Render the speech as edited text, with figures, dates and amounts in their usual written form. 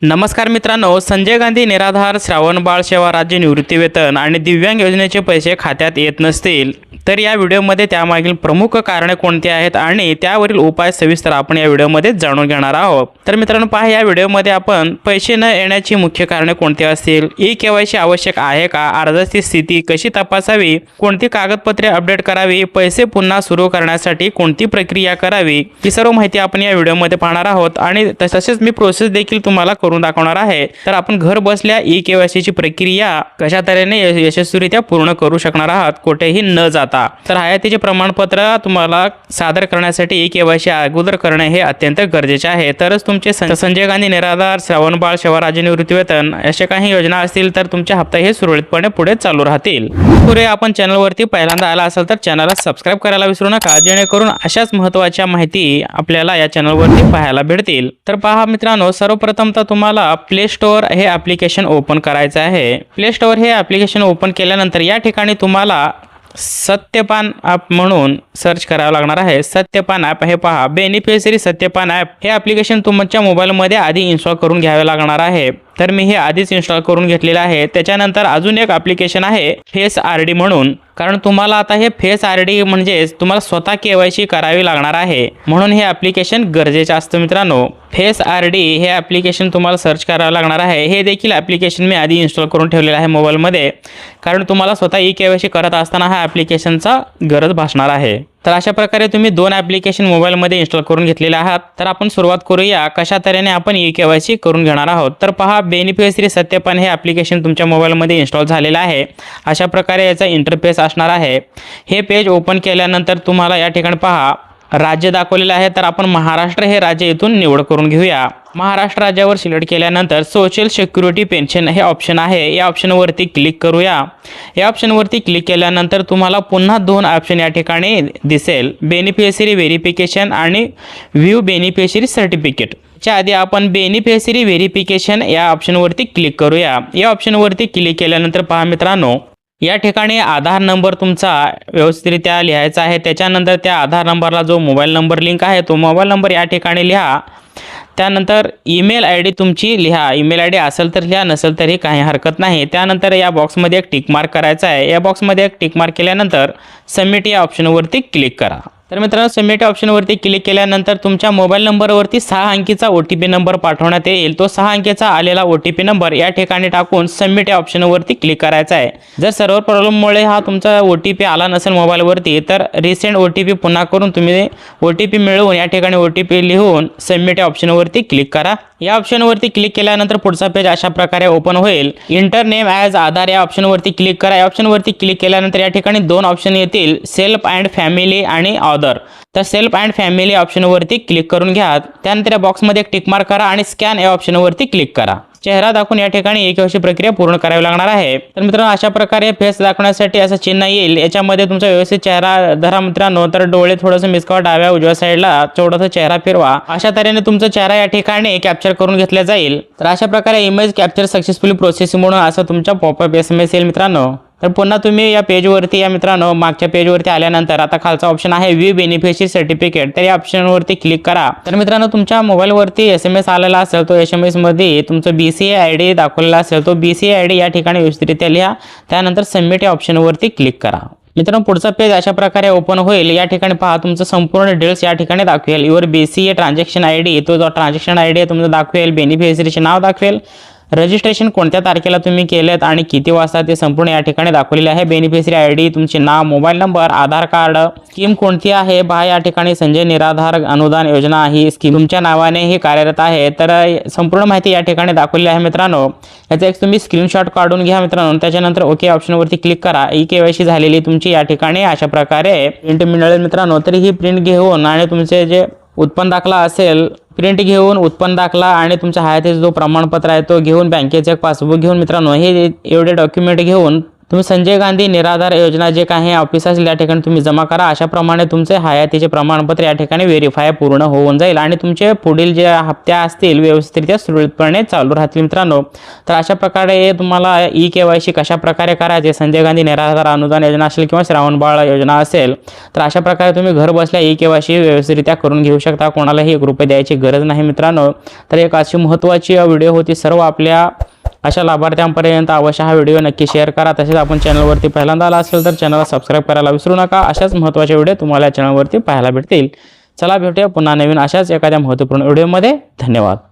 नमस्कार मित्रांनो, संजय गांधी निराधार श्रावणबाळ सेवा राज्य निवृत्तीवेतन आणि दिव्यांग योजनेचे पैसे खात्यात येत नसतील तर या व्हिडिओमध्ये त्यामागील प्रमुख कारणे कोणती आहेत आणि त्यावरील उपाय सविस्तर आपण या व्हिडिओमध्ये जाणून घेणार आहोत। तर मित्रांनो पहा, या व्हिडिओमध्ये आपण पैसे न येण्याची मुख्य कारणे कोणती असतील, ई-केवायसी आवश्यक आहे का, अर्जाची स्थिती कशी तपासावी, कोणती कागदपत्रे अपडेट करावी, पैसे पुन्हा सुरू करण्यासाठी कोणती प्रक्रिया करावी, ही सर्व माहिती आपण या व्हिडिओमध्ये पाहणार आहोत आणि तसेच मी प्रोसेस देखील तुम्हाला करून दाखवणार आहे। तर आपण घर बसल्या ई-केवायसीची प्रक्रिया कशा तऱ्हेने यशस्वीरित्या पूर्ण करू शकणार आहात कुठेही न जाता। तर हयातीचे प्रमाणपत्र तुम्हाला सादर करण्यासाठी ई-केवायसी अगोदर करणे हे अत्यंत गरजेचे आहे। तरच तुमचे संजय गांधी निराधार श्रावणबाळ सेवा राज्य निवृत्तीवेतन अशा काही योजना असतील तर तुमचे हप्ते हे सुरळीतपणे पुढे चालू राहतील। पुढे आपण चॅनलवरती पहिल्यांदा आला असाल तर चॅनलला सबस्क्राइब करायला विसरू नका, जेणेकरून अशाच महत्त्वाच्या माहिती आपल्याला या चॅनलवरती पाहायला भेटतील। तर पहा मित्रांनो, सर्वप्रथम तर तुम्हाला प्ले स्टोअर हे ॲप्लिकेशन ओपन करायचं आहे। प्ले स्टोअर हे ॲप्लिकेशन ओपन केल्यानंतर या ठिकाणी तुम्हाला सत्यपान ॲप म्हणून सर्च करावं लागणार आहे। सत्यपान ॲप हे पहा, बेनिफिशरी सत्यपान ॲप हे ॲप्लिकेशन तुमच्या मोबाईलमध्ये आधी इन्स्टॉल करून घ्यावे लागणार आहे। तर मी हे आधीच इन्स्टॉल करून घेतलेलं आहे। त्याच्यानंतर अजून एक ॲप्लिकेशन आहे फेस आरडी म्हणून, कारण तुम्हाला आता हे फेस आरडी म्हणजेच तुम्हाला स्वतः केवायसी करावी लागणार आहे, म्हणून हे ॲप्लिकेशन गरजेचं असतं मित्रांनो। फेस आरडी हे ॲप्लिकेशन तुम्हाला सर्च करावं लागणार आहे। हे देखील ॲप्लिकेशन मी आधी इन्स्टॉल करून ठेवलेलं आहे मोबाईलमध्ये, कारण तुम्हाला स्वतः ई-केवायसी करत असताना हा ॲप्लिकेशनचा गरज भासणार आहे। तर अशा प्रकारे तुम्ही दोन ॲप्लिकेशन मोबाईलमध्ये इन्स्टॉल करून घेतलेले आहात। तर आपण सुरुवात करूया कशा तऱ्हेने आपण ई-केवायसी करून घेणार आहोत। तर पहा, बेनिफिशरी सत्यपान हे ॲप्लिकेशन तुमच्या मोबाईलमध्ये इन्स्टॉल झालेलं आहे। अशा प्रकारे याचा इंटरफेस असणार आहे। हे पेज ओपन केल्यानंतर तुम्हाला या ठिकाणी पहा राज्य दाखवलेलं आहे। तर आपण महाराष्ट्र हे राज्य इथून निवड करून घेऊया। महाराष्ट्र राज्यावर सिलेक्ट केल्यानंतर सोशल सिक्युरिटी पेन्शन हे ऑप्शन आहे, या ऑप्शनवरती क्लिक करूया। या ऑप्शनवरती क्लिक केल्यानंतर तुम्हाला पुन्हा दोन ऑप्शन या ठिकाणी दिसेल, बेनिफिशरी व्हेरिफिकेशन आणि व्ह्यू बेनिफिशरी सर्टिफिकेट। च्या आधी आपण बेनिफिशरी व्हेरिफिकेशन या ऑप्शनवरती क्लिक करूया। या ऑप्शनवरती क्लिक केल्यानंतर पहा मित्रांनो, या ठिकाणी आधार नंबर तुमचा व्यवस्थितरित्या लिहायचा आहे। त्याच्यानंतर त्या आधार नंबरला जो मोबाईल नंबर लिंक आहे तो मोबाईल नंबर या ठिकाणी लिहा। त्यानंतर ईमेल आय डी तुमची लिहा, ईमेल आय डी असेल तर लिहा, नसेल तरी काही हरकत नाही। त्यानंतर या बॉक्समध्ये एक टिक मार्क करायचा आहे। या बॉक्समध्ये एक टिक मार्क केल्यानंतर सबमिट या ऑप्शनवरती क्लिक करा। तर मित्रांनो, सबमिट ऑप्शनवरती क्लिक केल्यानंतर तुमच्या मोबाईल नंबरवरती 6 अंकीचा OTP नंबर पाठवण्यात येईल। तो 6 अंकीचा आलेला OTP नंबर या ठिकाणी टाकून सबमिट या ऑप्शनवरती क्लिक करायचा आहे। जर सर्व्हर प्रॉब्लेममुळे हा तुमचा OTP आला नसेल मोबाईलवरती तर रिसेंड OTP पुन्हा करून तुम्ही OTP मिळवून या ठिकाणी OTP लिहून सबमिट या ऑप्शनवरती क्लिक करा। या ऑप्शनवरती क्लिक केल्यानंतर पुढचा पेज अशा प्रकारे ओपन होईल। इंटर नेम ॲज आधार या ऑप्शनवरती क्लिक करा। या ऑप्शनवरती क्लिक केल्यानंतर या ठिकाणी दोन ऑप्शन येतील, सेल्फ अँड फॅमिली आणि अदर। तर सेल्फ अँड फॅमिली ऑप्शनवरती क्लिक करून घ्या। त्यानंतर या बॉक्समध्ये एक टिक मार्क करा आणि स्कॅन या ऑप्शनवरती क्लिक करा। चेहरा दाखवून या ठिकाणी ई-केवायसी प्रक्रिया पूर्ण करावी लागणार आहे। तर मित्रांनो, अशा प्रकारे फेस दाखवण्यासाठी असं चिन्ह येईल, याच्यामध्ये तुमचा व्यवस्थित चेहरा धरा मित्रांनो। तर डोळे थोडंसं मिसकावा, डाव्या उजव्या साईडला थोडासा चेहरा फिरवा। अशा तऱ्हेने तुमचा चेहरा या ठिकाणी कॅप्चर करून घेतला जाईल। तर अशा प्रकारे इमेज कॅप्चर सक्सेसफुली प्रोसेसिंग म्हणून असं तुमचा पॉपअप SMS येईल मित्रांनो। तर पुन्हा तुम्ही या पेजवरती या मित्रांनो, मागच्या पेजवरती आल्यानंतर आता खालचा ऑप्शन आहे व्ह्यू बेनिफिशरी सर्टिफिकेट, तर या ऑप्शनवरती क्लिक करा। तर मित्रांनो, तुमच्या मोबाईलवरती SMS आलेला असेल, तो SMS मध्ये तुमचं BCA ID दाखवलेला असेल, तो BCA ID या ठिकाणी व्यवस्थितरित्या लिहा। त्यानंतर सबमिट या ऑप्शनवरती क्लिक करा। मित्रांनो, पुढचा पेज अशा प्रकारे ओपन होईल। या ठिकाणी पहा तुमचं संपूर्ण डिटेल्स या ठिकाणी दाखवेल। युअर BCA ट्रान्झॅक्शन ID, तो जो ट्रान्झॅक्शन ID आहे तुमचं दाखवेल, बेनिफिशरीचे नाव दाखवेल, रजिस्ट्रेशन कोणत्या तारखेला तुम्ही केलेत आणि किती वाजता ते संपूर्ण या ठिकाणी दाखवलेले आहे। बेनिफिशरी ID, तुमचे नाव, मोबाईल नंबर, आधार कार्ड, स्कीम कोणती आहे पहा। या ठिकाणी संजय निराधार अनुदान योजना ही स्कीम तुमच्या नावाने ही कार्यरत आहे। तर संपूर्ण माहिती या ठिकाणी दाखवलेली आहे मित्रांनो। याचा एक तुम्ही स्क्रीनशॉट काढून घ्या मित्रांनो। त्याच्यानंतर ओके ऑप्शनवरती क्लिक करा। ई-केवायसी झालेली तुमची या ठिकाणी अशा प्रकारे प्रिंट मिळेल मित्रांनो। तर ही प्रिंट घेऊन आणि तुमचे जे उत्पन्न दाखला असेल, प्रिंट घेऊन उत्पन्न दाखला आणि तुमच्या हयातीचा जो प्रमाणपत्र आहे तो घेऊन, बँकेचे एक पासबुक घेऊन मित्रांनो, हे एवढे डॉक्युमेंट घेऊन तुम्ही संजय गांधी निराधार योजना जे काही ऑफिस असेल या ठिकाणी तुम्ही जमा करा. अशाप्रमाणे तुमचे हयातीचे प्रमाणपत्र या ठिकाणी व्हेरीफाय पूर्ण होऊन जाईल आणि तुमचे पुढील जे हप्त्या असतील व्यवस्थितरित्या सुरळीतपणे चालू राहतील मित्रांनो. तर अशा प्रकारे तुम्हाला ई-KYC कशा प्रकारे करायचे, संजय गांधी निराधार अनुदान योजना असेल किंवा श्रावणबाळ योजना असेल, तर अशा प्रकारे तुम्ही घर बसल्या ई-KYC व्यवस्थितरित्या करून घेऊ शकता. कोणालाही ₹1 द्यायची गरज नाही मित्रांनो. तर एक अशी महत्त्वाची व्हिडिओ होती. सर्व आपल्या अशा लाभार्थ्यांपर्यंत अवश्य हा व्हिडिओ नक्की शेअर करा. तसेच आपण चॅनलवरती पहिल्यांदा आला असेल तर चॅनलला सबस्क्राईब करायला विसरू नका. अशाच महत्त्वाचे व्हिडिओ तुम्हाला चॅनलवरती पाहायला भेटतील. चला भेटूया पुन्हा नवीन अशाच एखाद्या महत्त्वपूर्ण व्हिडिओमध्ये. धन्यवाद.